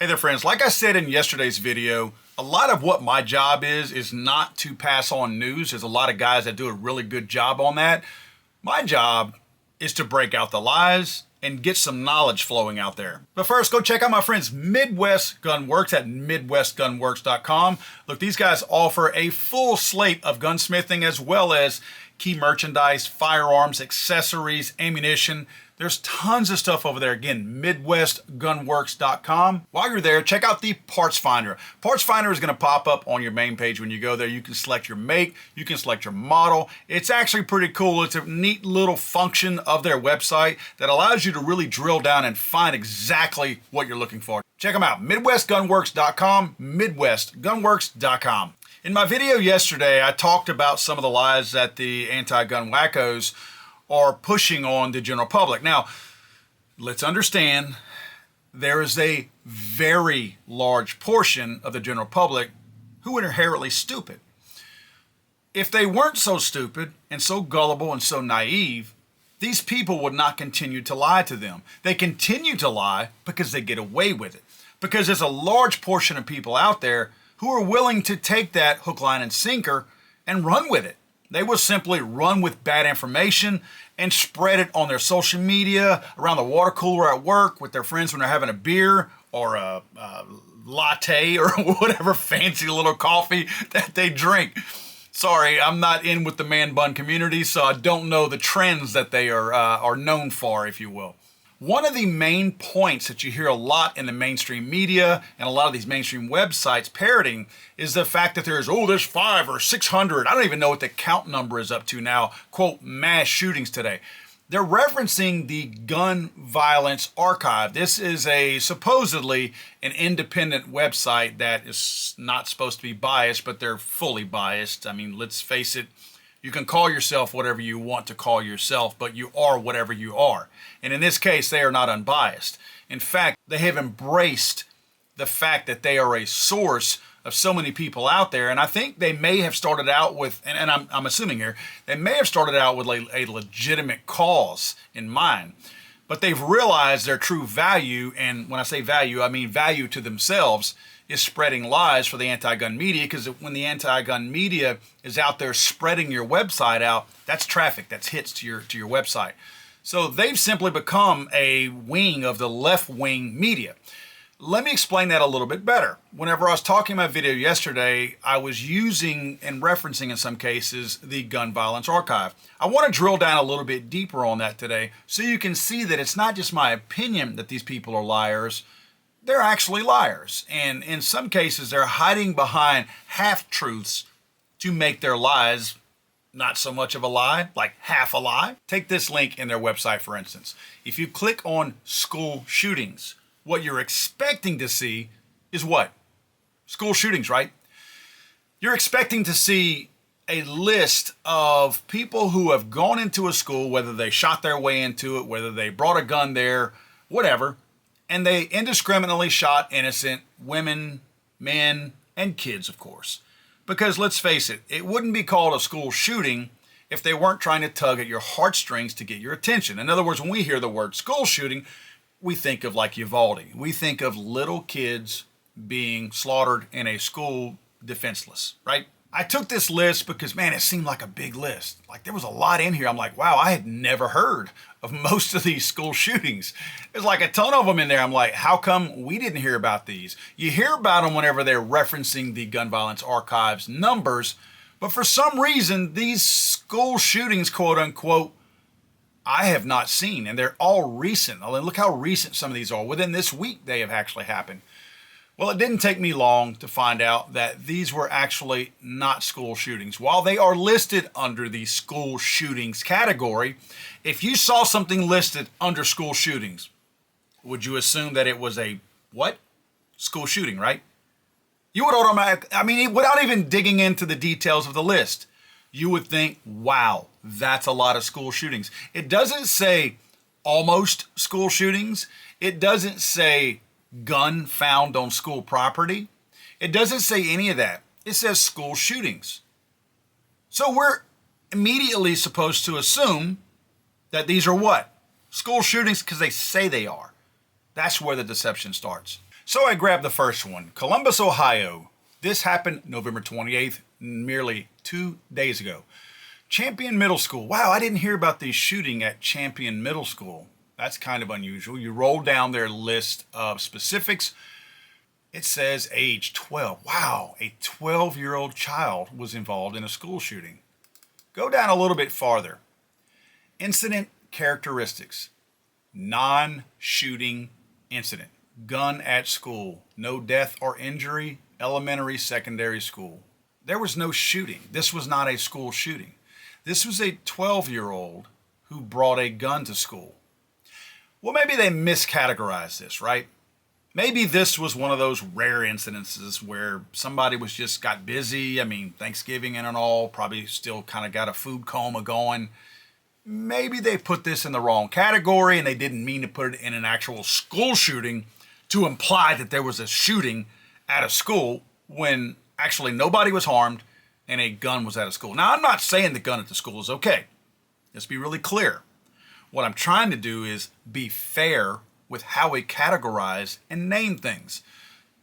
Hey there friends, like I said in yesterday's video, a lot of what my job is not to pass on news. There's a lot of guys that do a really good job on that. My job is to break out the lies and get some knowledge flowing out there. But first, go check out my friends Midwest Gun Works at midwestgunworks.com. Look, these guys offer a full slate of gunsmithing as well as key merchandise, firearms, accessories, ammunition. There's tons of stuff over there. Again, midwestgunworks.com. While you're there, check out the Parts Finder. Parts Finder is going to pop up on your main page when you go there. You can select your make, you can select your model. It's actually pretty cool. It's a neat little function of their website that allows you to really drill down and find exactly what you're looking for. Check them out, midwestgunworks.com, midwestgunworks.com. In my video yesterday, I talked about some of the lies that the anti-gun wackos are pushing on the general public. Now, let's understand there is a very large portion of the general public who are inherently stupid. If they weren't so stupid and so gullible and so naive, these people would not continue to lie to them. They continue to lie because they get away with it. Because there's a large portion of people out there who are willing to take that hook, line, and sinker and run with it. They will simply run with bad information and spread it on their social media, around the water cooler at work, with their friends when they're having a beer or a latte or whatever fancy little coffee that they drink. Sorry, I'm not in with the man bun community, so I don't know the trends that they are known for, if you will. One of the main points that you hear a lot in the mainstream media and a lot of these mainstream websites parroting is the fact that there's 500 or 600, I don't even know what the count number is up to now, quote, mass shootings today. They're referencing the Gun Violence Archive. This is supposedly an independent website that is not supposed to be biased, but they're fully biased. I mean, let's face it. You can call yourself whatever you want to call yourself, but you are whatever you are. And in this case, they are not unbiased. In fact, they have embraced the fact that they are a source of so many people out there. And I think they may have started out with, and I'm assuming here, they may have started out with a legitimate cause in mind. But they've realized their true value, and when I say value, I mean value to themselves, is spreading lies for the anti-gun media, because when the anti-gun media is out there spreading your website out, that's traffic, that's hits to your website. So they've simply become a wing of the left-wing media. Let me explain that a little bit better. Whenever I was talking in my video yesterday, I was using and referencing in some cases the Gun Violence Archive. I want to drill down a little bit deeper on that today so you can see that it's not just my opinion that these people are liars. They're actually liars. And in some cases, they're hiding behind half-truths to make their lies not so much of a lie, like half a lie. Take this link in their website, for instance. If you click on school shootings, what you're expecting to see is what? School shootings, right? You're expecting to see a list of people who have gone into a school, whether they shot their way into it, whether they brought a gun there, whatever, and they indiscriminately shot innocent women, men, and kids, of course. Because let's face it, it wouldn't be called a school shooting if they weren't trying to tug at your heartstrings to get your attention. In other words, when we hear the word school shooting, we think of like Uvalde. We think of little kids being slaughtered in a school defenseless, right? I took this list because, man, it seemed like a big list. Like there was a lot in here. I'm like, wow, I had never heard of most of these school shootings. There's like a ton of them in there. I'm like, how come we didn't hear about these? You hear about them whenever they're referencing the Gun Violence Archive's numbers, but for some reason, these school shootings, quote unquote, I have not seen, and they're all recent. I mean, look how recent some of these are. Within this week, they have actually happened. Well, it didn't take me long to find out that these were actually not school shootings. While they are listed under the school shootings category, if you saw something listed under school shootings, would you assume that it was a what? School shooting, right? You would automatically, without even digging into the details of the list, you would think, wow, that's a lot of school shootings. It doesn't say almost school shootings. It doesn't say gun found on school property. It doesn't say any of that. It says school shootings. So we're immediately supposed to assume that these are what? School shootings because they say they are. That's where the deception starts. So I grabbed the first one, Columbus, Ohio. This happened November 28th, merely 2 days ago. Champion Middle School. Wow, I didn't hear about the shooting at Champion Middle School. That's kind of unusual. You roll down their list of specifics. It says age 12. Wow, a 12-year-old child was involved in a school shooting. Go down a little bit farther. Incident characteristics. Non-shooting incident. Gun at school. No death or injury. Elementary, secondary school. There was no shooting. This was not a school shooting. This was a 12-year-old who brought a gun to school. Well, maybe they miscategorized this, right? Maybe this was one of those rare incidences where somebody got busy. I mean, Thanksgiving and all, probably still kind of got a food coma going. Maybe they put this in the wrong category and they didn't mean to put it in an actual school shooting to imply that there was a shooting at a school when actually nobody was harmed and a gun was at a school. Now, I'm not saying the gun at the school is okay. Let's be really clear. What I'm trying to do is be fair with how we categorize and name things.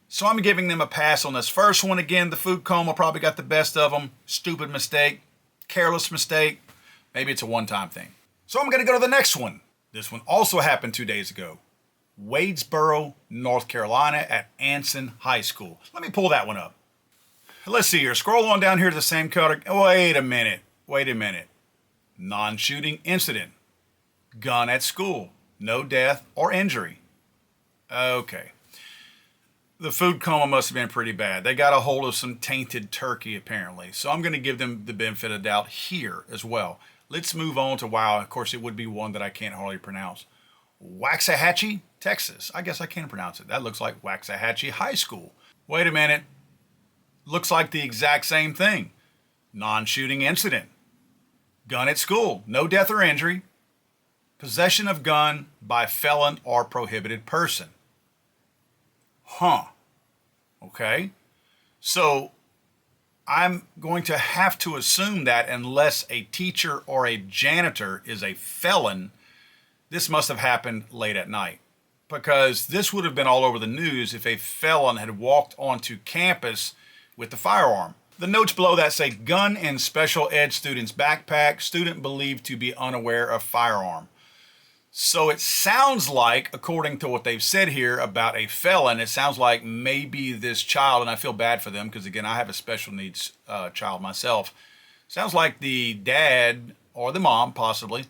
So I'm giving them a pass on this first one. Again, the food coma probably got the best of them. Stupid mistake, careless mistake. Maybe it's a one-time thing. So I'm going to go to the next one. This one also happened 2 days ago. Wadesboro, North Carolina at Anson High School. Let me pull that one up. Let's see here. Scroll on down here to the same color. Wait a minute. Non-shooting incident. Gun at school. No death or injury. Okay. The food coma must have been pretty bad. They got a hold of some tainted turkey, apparently. So I'm going to give them the benefit of doubt here as well. Let's move on to, wow, of course, it would be one that I can't hardly pronounce. Waxahachie, Texas. I guess I can't pronounce it. That looks like Waxahachie High School. Wait a minute. Looks like the exact same thing. Non-shooting incident. Gun at school. No death or injury. Possession of gun by felon or prohibited person. Okay. So I'm going to have to assume that unless a teacher or a janitor is a felon, this must have happened late at night. Because this would have been all over the news if a felon had walked onto campus with the firearm. The notes below that say gun in special ed student's backpack, student believed to be unaware of firearm. So it sounds like, according to what they've said here about a felon, it sounds like maybe this child, and I feel bad for them because, again, I have a special needs child myself. Sounds like the dad or the mom, possibly,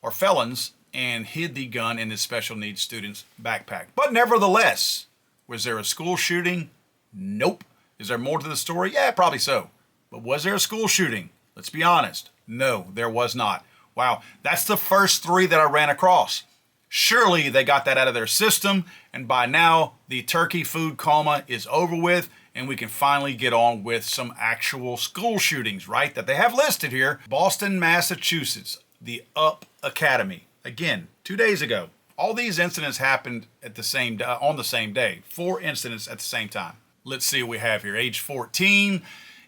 are felons and hid the gun in the special needs student's backpack. But nevertheless, was there a school shooting? Nope. Is there more to the story? Yeah, probably so. But was there a school shooting? Let's be honest. No, there was not. Wow, that's the first three that I ran across. Surely they got that out of their system, and by now the turkey food coma is over with, and we can finally get on with some actual school shootings, right? That they have listed here. Boston, Massachusetts, the Up Academy. Again, 2 days ago. All these incidents happened at on the same day. 4 incidents at the same time. Let's see what we have here. Age 14.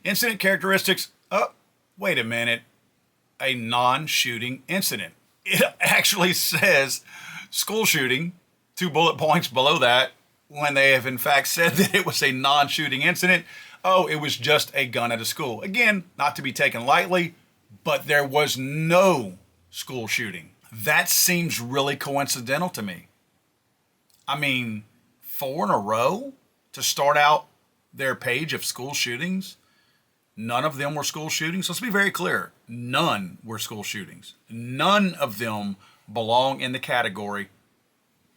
Incident characteristics. Oh, wait a minute. A non-shooting incident. It actually says school shooting, 2 bullet points below that, when they have in fact said that it was a non-shooting incident. Oh, it was just a gun at a school. Again, not to be taken lightly, but there was no school shooting. That seems really coincidental to me. I mean, 4 in a row to start out their page of school shootings. None of them were school shootings. Let's be very clear. None were school shootings. None of them belong in the category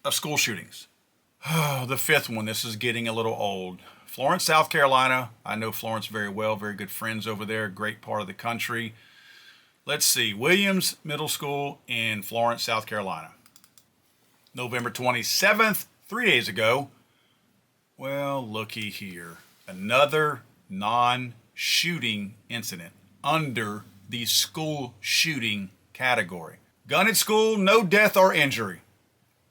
of school shootings. Oh, the 5th one. This is getting a little old. Florence, South Carolina. I know Florence very well. Very good friends over there. Great part of the country. Let's see. Williams Middle School in Florence, South Carolina. November 27th, 3 days ago. Well, looky here. Another non-shooting incident under the school shooting category. Gun at school, no death or injury.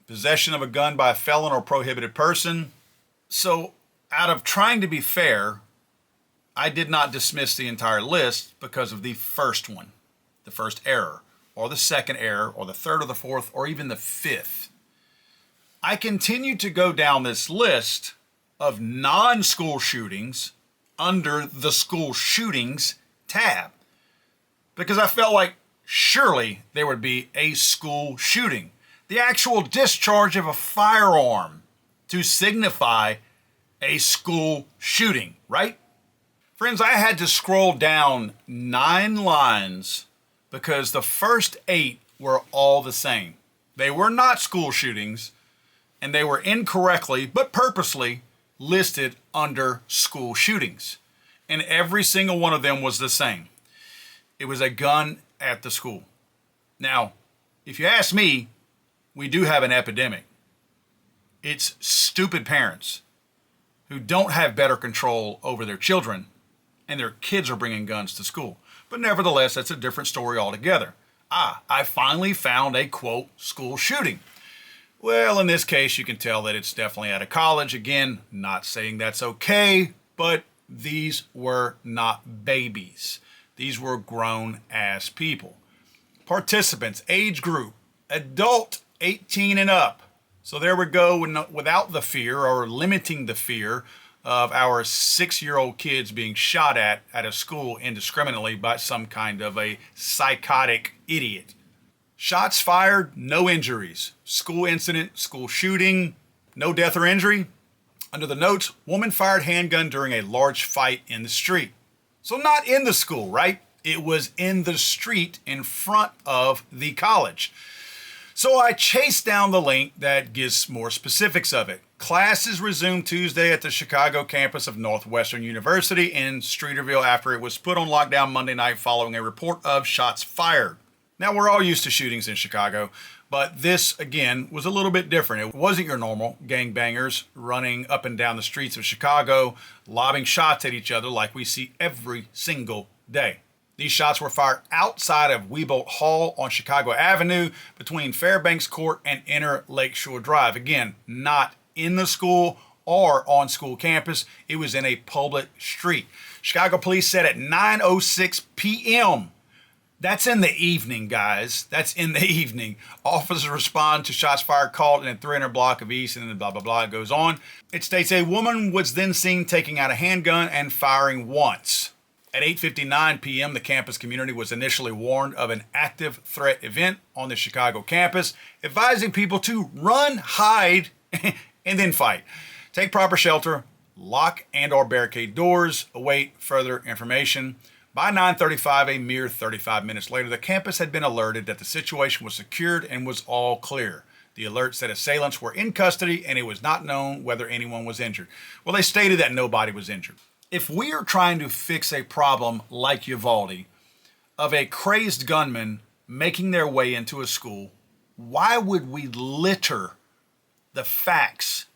Possession of a gun by a felon or prohibited person. So, out of trying to be fair, I did not dismiss the entire list because of the first one, the first error, or the second error, or the third or the fourth, or even the 5th. I continued to go down this list of non-school shootings under the school shootings tab. Because I felt like surely there would be a school shooting. The actual discharge of a firearm to signify a school shooting, right? Friends, I had to scroll down 9 lines because the first 8 were all the same. They were not school shootings, and they were incorrectly, but purposely, listed under school shootings. And every single one of them was the same. It was a gun at the school. Now, if you ask me, we do have an epidemic. It's stupid parents who don't have better control over their children, and their kids are bringing guns to school. But nevertheless, that's a different story altogether. I finally found a, quote, school shooting. Well, in this case, you can tell that it's definitely at a college. Again, not saying that's okay, but these were not babies. These were grown-ass people. Participants, age group, adult 18 and up. So there we go, without the fear or limiting the fear of our 6-year-old kids being shot at a school indiscriminately by some kind of a psychotic idiot. Shots fired, no injuries. School incident, school shooting, no death or injury. Under the notes, woman fired handgun during a large fight in the street. So not in the school, right? It was in the street in front of the college. So I chased down the link that gives more specifics of it. Classes resumed Tuesday at the Chicago campus of Northwestern University in Streeterville after it was put on lockdown Monday night following a report of shots fired. Now, we're all used to shootings in Chicago, but this, again, was a little bit different. It wasn't your normal gangbangers running up and down the streets of Chicago, lobbing shots at each other like we see every single day. These shots were fired outside of Wiebolt Hall on Chicago Avenue between Fairbanks Court and Inner Lakeshore Drive. Again, not in the school or on school campus. It was in a public street. Chicago police said at 9:06 p.m. That's in the evening, guys. That's in the evening. Officers respond to shots fired called in a 300 block of East, and then blah, blah, blah. It goes on. It states a woman was then seen taking out a handgun and firing once. At 8:59 p.m., the campus community was initially warned of an active threat event on the Chicago campus, advising people to run, hide, and then fight. Take proper shelter, lock and or barricade doors, await further information. By 9:35, a mere 35 minutes later, the campus had been alerted that the situation was secured and was all clear. The alert said assailants were in custody and it was not known whether anyone was injured. Well, they stated that nobody was injured. If we are trying to fix a problem like Uvalde of a crazed gunman making their way into a school, why would we litter the facts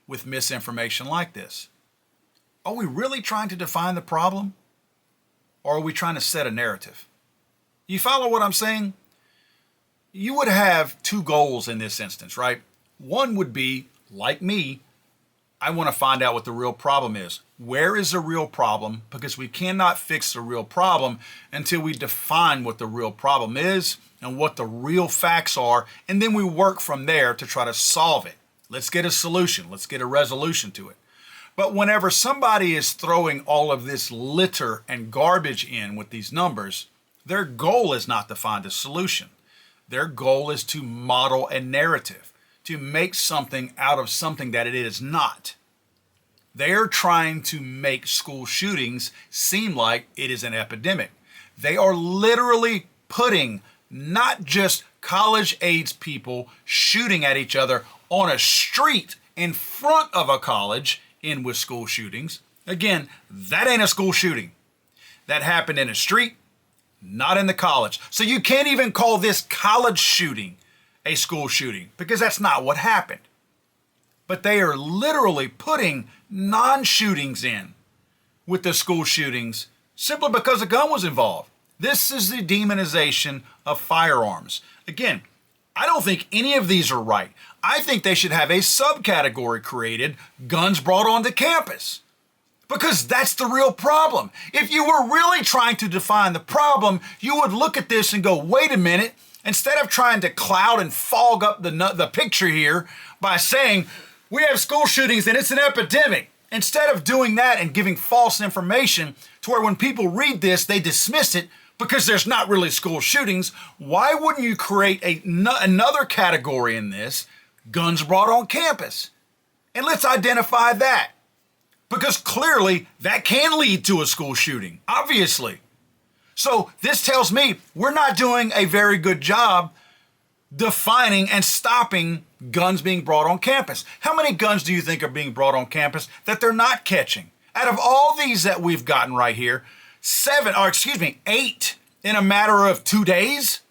with misinformation like this? Are we really trying to define the problem? Or are we trying to set a narrative? You follow what I'm saying? You would have 2 goals in this instance, right? One would be, like me, I want to find out what the real problem is. Where is the real problem? Because we cannot fix the real problem until we define what the real problem is and what the real facts are, and then we work from there to try to solve it. Let's get a solution. Let's get a resolution to it. But whenever somebody is throwing all of this litter and garbage in with these numbers, their goal is not to find a solution. Their goal is to model a narrative, to make something out of something that it is not. They're trying to make school shootings seem like it is an epidemic. They are literally putting not just college-age people shooting at each other on a street in front of a college in with school shootings. Again, that ain't a school shooting. That happened in a street, not in the college. So you can't even call this college shooting a school shooting because that's not what happened. But they are literally putting non-shootings in with the school shootings simply because a gun was involved. This is the demonization of firearms. Again, I don't think any of these are right. I think they should have a subcategory created, guns brought onto campus. Because that's the real problem. If you were really trying to define the problem, you would look at this and go, wait a minute, instead of trying to cloud and fog up the picture here by saying, we have school shootings and it's an epidemic. Instead of doing that and giving false information to where when people read this, they dismiss it because there's not really school shootings, why wouldn't you create another category in this, guns brought on campus? And let's identify that. Because clearly that can lead to a school shooting, obviously. So this tells me we're not doing a very good job defining and stopping guns being brought on campus. How many guns do you think are being brought on campus that they're not catching? Out of all these that we've gotten right here, 8 in a matter of 2 days?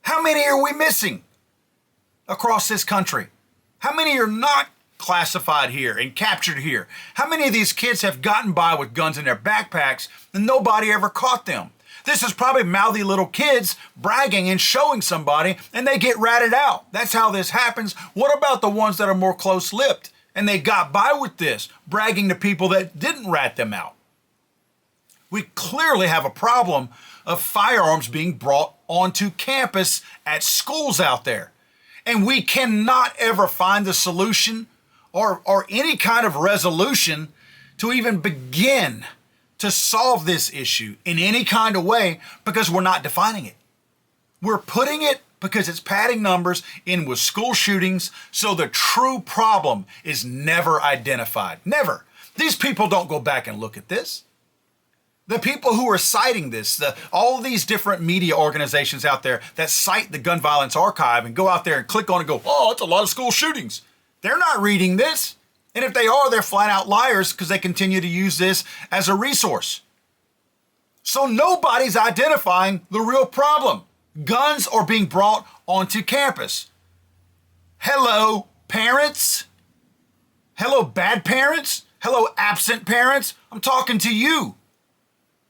How many are we missing across this country? How many are not classified here and captured here? How many of these kids have gotten by with guns in their backpacks and nobody ever caught them? This is probably mouthy little kids bragging and showing somebody and they get ratted out. That's how this happens. What about the ones that are more close-lipped and they got by with this, bragging to people that didn't rat them out? We clearly have a problem of firearms being brought onto campus at schools out there. And we cannot ever find the solution or any kind of resolution to even begin to solve this issue in any kind of way because we're not defining it. We're putting it because it's padding numbers in with school shootings, so the true problem is never identified. Never. These people don't go back and look at this. The people who are citing this, all these different media organizations out there that cite the Gun Violence Archive and go out there and click on it and go, oh, it's a lot of school shootings. They're not reading this. And if they are, they're flat out liars because they continue to use this as a resource. So nobody's identifying the real problem. Guns are being brought onto campus. Hello, parents. Hello, bad parents. Hello, absent parents. I'm talking to you.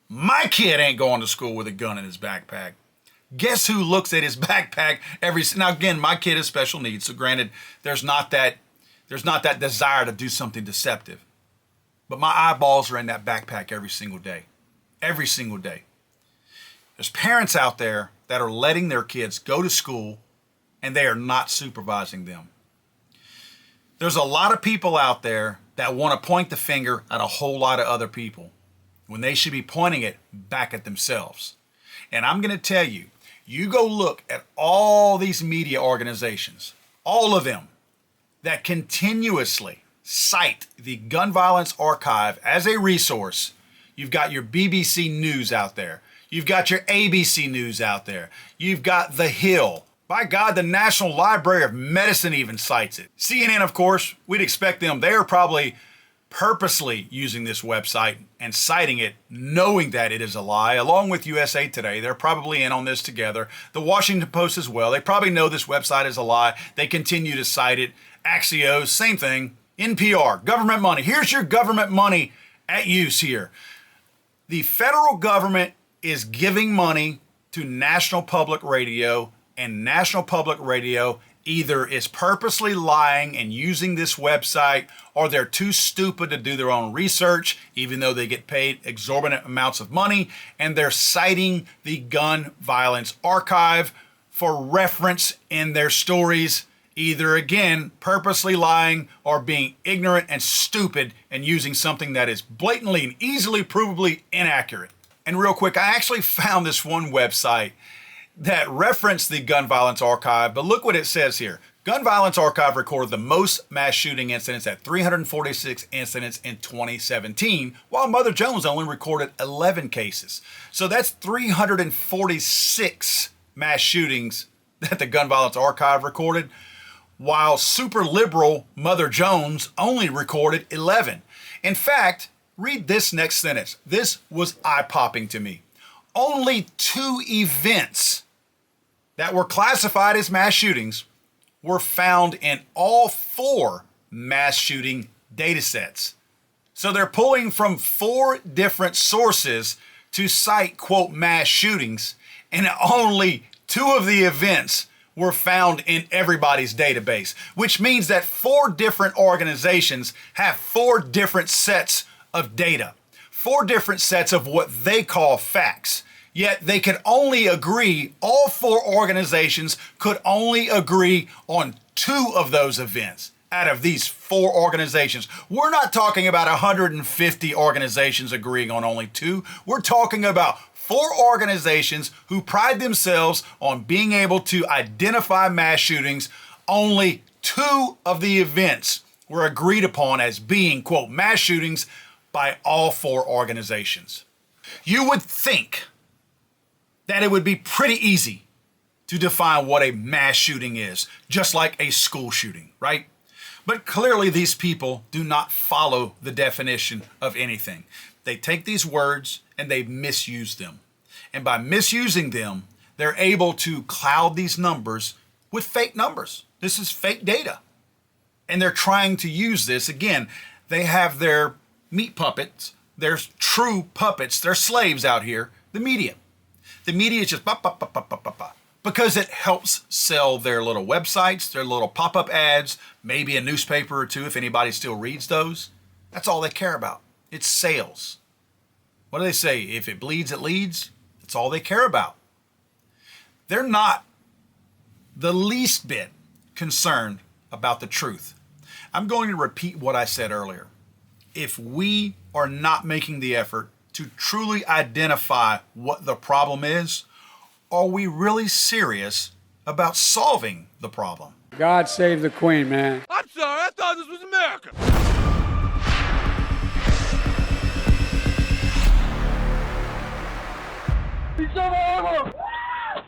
My kid ain't going to school with a gun in his backpack. Guess who looks at his backpack now again, my kid has special needs, so granted, there's not that desire to do something deceptive. But my eyeballs are in that backpack every single day. Every single day. There's parents out there that are letting their kids go to school and they are not supervising them. There's a lot of people out there that want to point the finger at a whole lot of other people when they should be pointing it back at themselves. And I'm going to tell you, you go look at all these media organizations, all of them that continuously cite the Gun Violence Archive as a resource. You've got your BBC News out there. You've got your ABC News out there. You've got The Hill. By God, the National Library of Medicine even cites it. CNN, of course, we'd expect them. They are probably purposely using this website and citing it, knowing that it is a lie, along with USA Today. They're probably in on this together. The Washington Post as well. They probably know this website is a lie. They continue to cite it. Axios, same thing. NPR, government money. Here's your government money at use here. The federal government is giving money to National Public Radio, and National Public Radio either is purposely lying and using this website, or they're too stupid to do their own research, even though they get paid exorbitant amounts of money, and they're citing the Gun Violence Archive for reference in their stories, either again purposely lying or being ignorant and stupid and using something that is blatantly and easily provably inaccurate. And real quick, I actually found this one website that referenced the Gun Violence Archive, but look what it says here. Gun Violence Archive recorded the most mass shooting incidents at 346 incidents in 2017, while Mother Jones only recorded 11 cases. So that's 346 mass shootings that the Gun Violence Archive recorded, while super liberal Mother Jones only recorded 11. In fact, read this next sentence. This was eye-popping to me. Only 2 events that were classified as mass shootings were found in all 4 mass shooting data sets. So they're pulling from 4 different sources to cite, quote, mass shootings, and only 2 of the events were found in everybody's database, which means that 4 different organizations have 4 different sets of data, 4 different sets of what they call facts. Yet they could only agree, all 4 organizations could only agree on 2 of those events out of these 4 organizations. We're not talking about 150 organizations agreeing on only 2. We're talking about 4 organizations who pride themselves on being able to identify mass shootings. Only 2 of the events were agreed upon as being, quote, mass shootings by all 4 organizations. You would think that it would be pretty easy to define what a mass shooting is, just like a school shooting, right? But clearly these people do not follow the definition of anything. They take these words and they misuse them. And by misusing them, they're able to cloud these numbers with fake numbers. This is fake data. And they're trying to use this. Again, they have their meat puppets, their true puppets, their slaves out here, the media. The media is just because it helps sell their little websites, their little pop-up ads, maybe a newspaper or 2 if anybody still reads those. That's all they care about. It's sales. What do they say? If it bleeds, it leads. That's all they care about. They're not the least bit concerned about the truth. I'm going to repeat what I said earlier. If we are not making the effort to truly identify what the problem is, are we really serious about solving the problem? God save the Queen, man. I'm sorry, I thought this was America. He's so horrible.